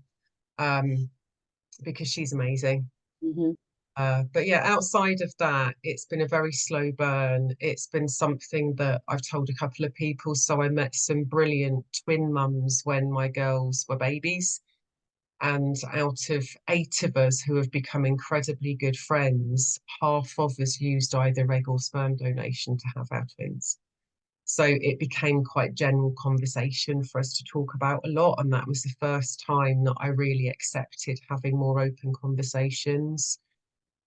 because she's amazing. Mm-hmm. But yeah, outside of that, it's been a very slow burn. It's been something that I've told a couple of people. So I met some brilliant twin mums when my girls were babies. And out of 8 of us who have become incredibly good friends, half of us used either egg or sperm donation to have our twins. So it became quite general conversation for us to talk about a lot. And that was the first time that I really accepted having more open conversations.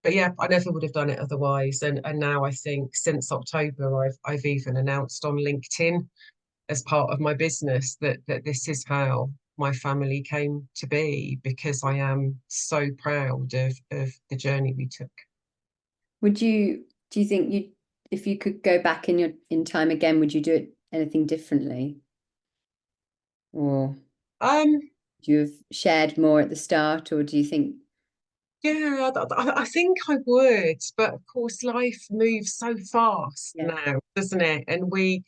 But yeah, I never would have done it otherwise. And now I think since October, I've even announced on LinkedIn as part of my business that this is how my family came to be, because I am so proud of the journey we took. Do you think if you could go back in time again, would you do it anything differently? or Um, do you have shared more at the start, or do you think? yeah, I think I would, but of course, life moves so fast Yeah. now, doesn't it? And we,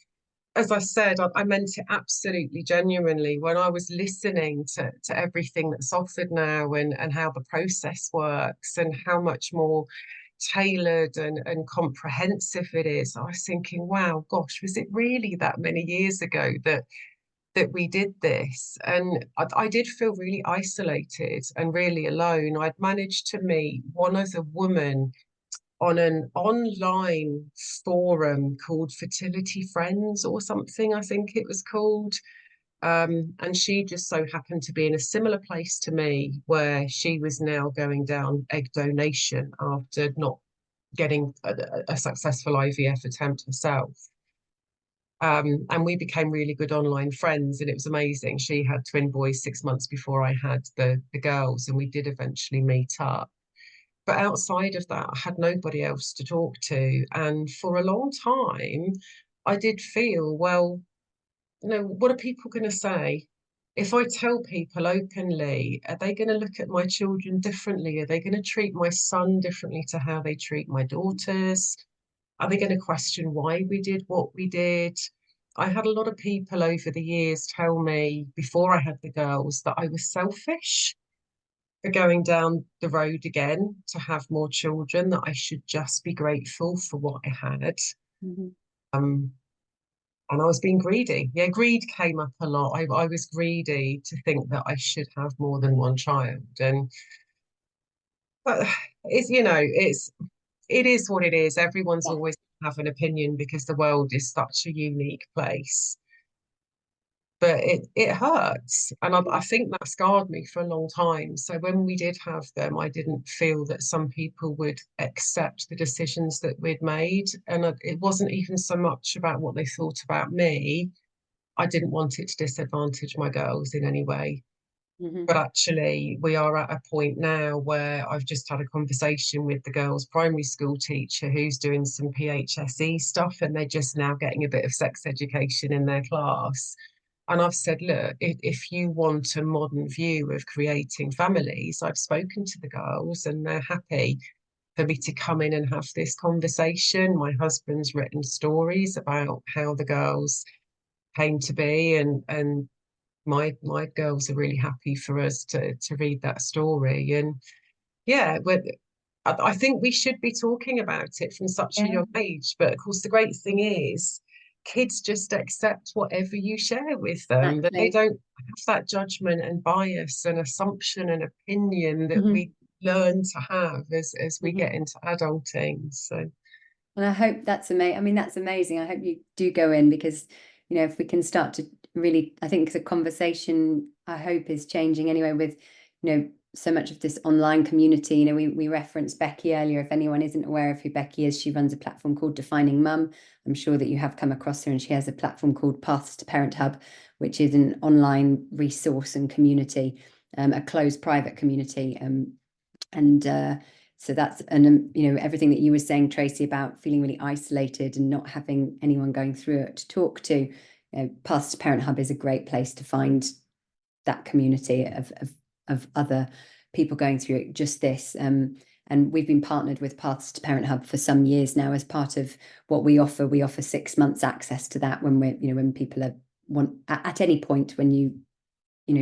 as I said, I meant it absolutely genuinely when I was listening to everything that's offered now and how the process works and how much more tailored and comprehensive it is. I was thinking, wow, gosh, was it really that many years ago that we did this? And I did feel really isolated and really alone. I'd managed to meet one other woman on an online forum called Fertility Friends or something, I think it was called. And she just so happened to be in a similar place to me, where she was now going down egg donation after not getting a successful IVF attempt herself. And we became really good online friends, and it was amazing. She had twin boys 6 months before I had the girls, and we did eventually meet up. But outside of that, I had nobody else to talk to. And for a long time, I did feel, well, what are people going to say? If I tell people openly, are they going to look at my children differently? Are they going to treat my son differently to how they treat my daughters? Are they going to question why we did what we did? I had a lot of people over the years tell me before I had the girls that I was selfish for going down the road again to have more children, that I should just be grateful for what I had. Mm-hmm. Um, and I was being greedy. Yeah, greed came up a lot. I was greedy to think that I should have more than one child. And but it is what it is. Everyone's Yeah. always have an opinion because the world is such a unique place. But it hurts, and I think that scarred me for a long time. So when we did have them, I didn't feel that some people would accept the decisions that we'd made, and it wasn't even so much about what they thought about me. I didn't want it to disadvantage my girls in any way. Mm-hmm. But actually, we are at a point now where I've just had a conversation with the girls' primary school teacher who's doing some PHSE stuff, and they're just now getting a bit of sex education in their class. And I've said, look, if you want a modern view of creating families, I've spoken to the girls and they're happy for me to come in and have this conversation. My husband's written stories about how the girls came to be, and my girls are really happy for us to read that story. And yeah, but I think we should be talking about it from such a Yeah. young age. But of course, the great thing is kids just accept whatever you share with them, that they Exactly. don't have that judgment and bias and assumption and opinion that Mm-hmm. we learn to have as we Mm-hmm. get into adulting. So And I hope that's amazing. I mean, that's amazing. I hope you do go in, because, if we can start to really, I think the conversation, I hope, is changing anyway with, so much of this online community. We referenced Becky earlier. If anyone isn't aware of who Becky is, she runs a platform called Defining Mum. I'm sure that you have come across her, and she has a platform called Paths to Parent Hub, which is an online resource and community, a closed private community. So that's, and everything that you were saying, Tracy, about feeling really isolated and not having anyone going through it to talk to. Paths to Parent Hub is a great place to find that community of other people going through it, just this. And we've been partnered with Paths to Parent Hub for some years now as part of what we offer. We offer 6 months access to that when when people want at any point, when you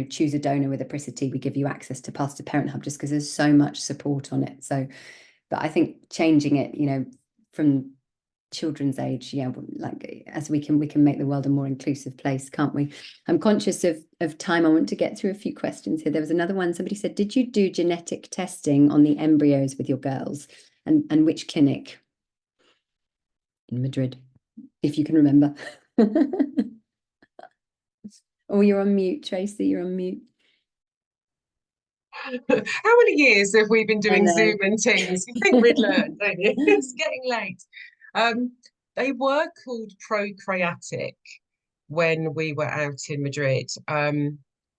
choose a donor with Apricity, we give you access to Paths to Parent Hub, just because there's so much support on it. So, but I think changing it, from children's age, like, as we can make the world a more inclusive place, can't we? I'm conscious of time. I want to get through a few questions here. There was another one. Somebody said, did you do genetic testing on the embryos with your girls, and which clinic? In Madrid, if you can remember. Oh, you're on mute, Tracy. You're on mute. how many years have we been doing know. Zoom and Teams? You think we'd learn, don't you? It's getting late. They were called Procreatic when we were out in Madrid.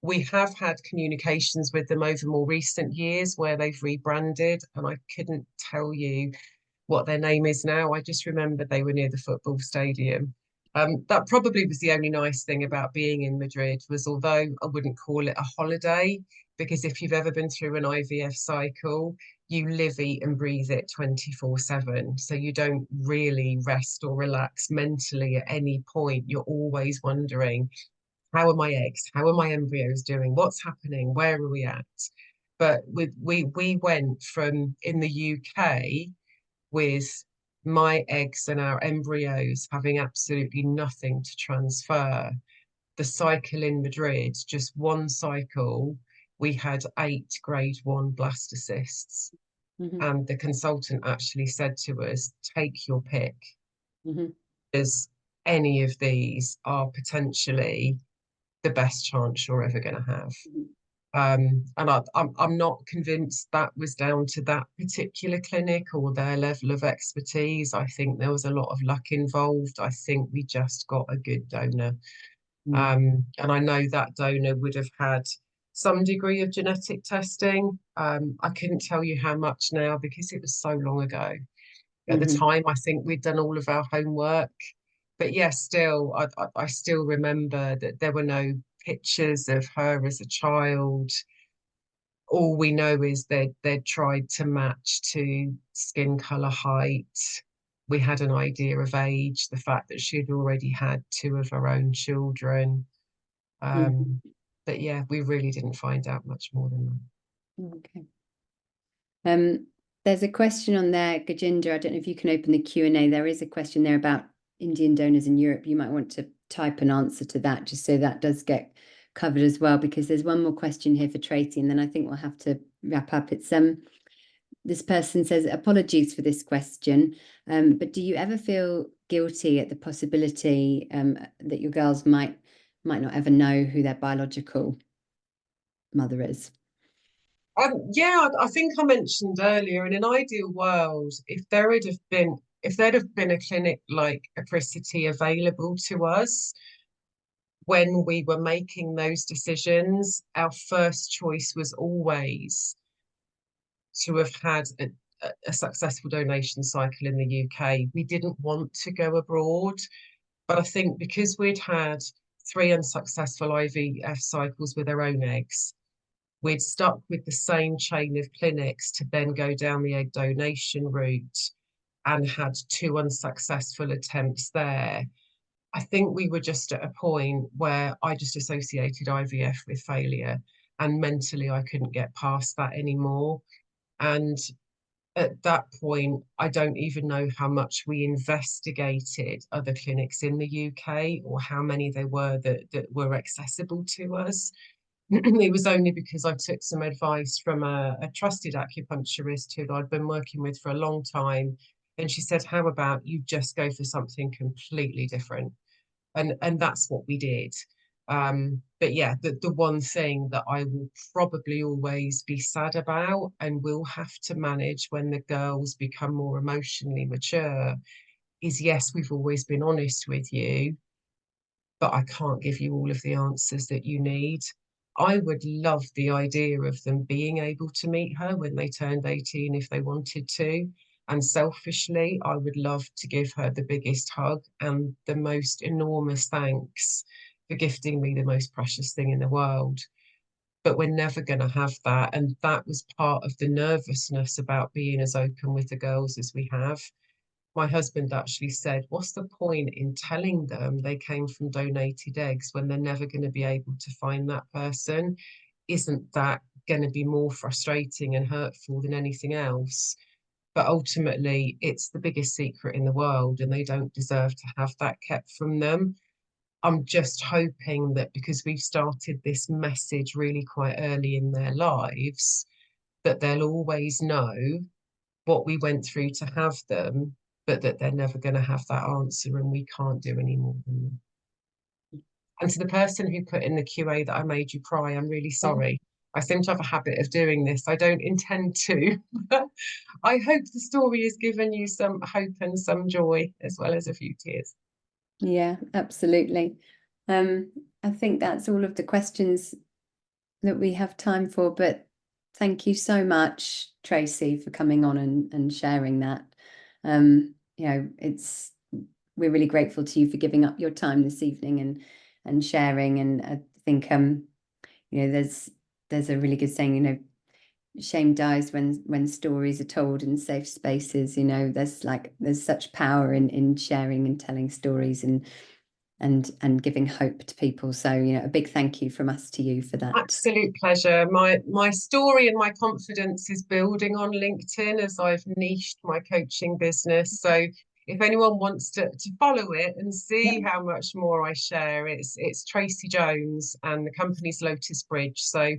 We have had communications with them over more recent years where they've rebranded, and I couldn't tell you what their name is now. I just remember they were near the football stadium. That probably was the only nice thing about being in Madrid, was although I wouldn't call it a holiday, because if you've ever been through an IVF cycle, you live, eat and breathe it 24/7. So you don't really rest or relax mentally at any point. You're always wondering, how are my eggs? How are my embryos doing? What's happening? Where are we at? But we went from in the UK with my eggs and our embryos having absolutely nothing to transfer. The cycle in Madrid, just one cycle, we had 8 grade 1 blastocysts. Mm-hmm. And the consultant actually said to us, take your pick, Mm-hmm. because any of these are potentially the best chance you're ever going to have. And I'm not convinced that was down to that particular clinic or their level of expertise. I think there was a lot of luck involved. I think we just got a good donor. And I know that donor would have had some degree of genetic testing. I couldn't tell you how much now because it was so long ago. At the time, I think we'd done all of our homework. But yes, still, I still remember that there were no pictures of her as a child. All we know is they'd tried to match to skin color, height. We had an idea of age, the fact that she'd already had 2 of her own children. But yeah, we really didn't find out much more than that. Okay. There's a question on there, Gajinder. I don't know if you can open the Q&A. There is a question there about Indian donors in Europe. You might want to type an answer to that, just so that does get covered as well, because there's one more question here for Tracy, and then I think we'll have to wrap up. It's this person says, apologies for this question, but do you ever feel guilty at the possibility that your girls might not ever know who their biological mother is? Yeah, I think I mentioned earlier, in an ideal world, if there'd have been a clinic like Apricity available to us when we were making those decisions, our first choice was always to have had a successful donation cycle in the UK. We didn't want to go abroad, but I think because we'd had 3 unsuccessful IVF cycles with our own eggs, we'd stuck with the same chain of clinics to then go down the egg donation route and had 2 unsuccessful attempts there. I think we were just at a point where I just associated IVF with failure, and mentally I couldn't get past that anymore. And at that point, I don't even know how much we investigated other clinics in the UK or how many there were that were accessible to us. It was only because I took some advice from a trusted acupuncturist who I'd been working with for a long time. And she said, how about you just go for something completely different? And that's what we did. But yeah, the one thing that I will probably always be sad about and will have to manage when the girls become more emotionally mature is, yes, we've always been honest with you, but I can't give you all of the answers that you need. I would love the idea of them being able to meet her when they turned 18 if they wanted to. And selfishly, I would love to give her the biggest hug and the most enormous thanks for gifting me the most precious thing in the world. But we're never going to have that. And that was part of the nervousness about being as open with the girls as we have. My husband actually said, what's the point in telling them they came from donated eggs when they're never going to be able to find that person? Isn't that going to be more frustrating and hurtful than anything else? But ultimately, it's the biggest secret in the world, and they don't deserve to have that kept from them. I'm just hoping that because we've started this message really quite early in their lives, that they'll always know what we went through to have them, but that they're never going to have that answer and we can't do any more than that. And to the person who put in the QA that I made you cry, I'm really sorry. I seem to have a habit of doing this. I don't intend to, but I hope the story has given you some hope and some joy, as well as a few tears. Yeah, absolutely. I think that's all of the questions that we have time for, but thank you so much, Tracy, for coming on and sharing that. You know, we're really grateful to you for giving up your time this evening and sharing. And I think there's a really good saying, shame dies when stories are told in safe spaces. There's such power in sharing and telling stories and giving hope to people. So, a big thank you from us to you for that. Absolute pleasure. My story and my confidence is building on LinkedIn as I've niched my coaching business. So if anyone wants to follow it and see how much more I share, it's Tracy Jones, and the company's Lotus Bridge. So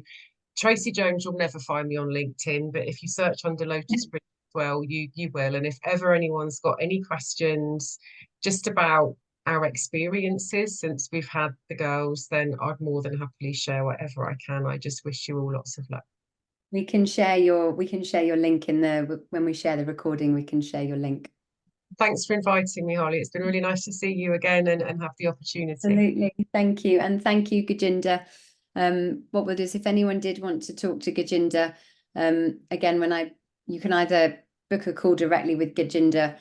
Tracy Jones, you'll never find me on LinkedIn, but if you search under Lotus Bridge as well, you will. And if ever anyone's got any questions just about our experiences since we've had the girls, then I'd more than happily share whatever I can. I just wish you all lots of luck. We can share your link in the when we share the recording. We can share your link. Thanks for inviting me, Holly. It's been really nice to see you again and have the opportunity. Absolutely. Thank you. And thank you, Gajinder. What we'll do is, if anyone did want to talk to Gajinder, again, you can either book a call directly with Gajinder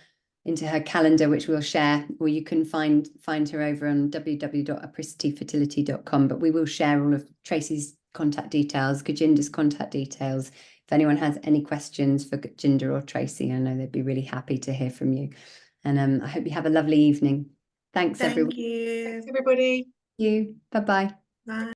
into her calendar, which we'll share, or you can find her over on www.apricityfertility.com. But we will share all of Tracy's contact details, Gajinder's contact details. If anyone has any questions for Gajinder or Tracy, I know they'd be really happy to hear from you. And I hope you have a lovely evening. Thanks, everyone. Thank you. Thanks, everybody. Thank you. Bye-bye. Bye.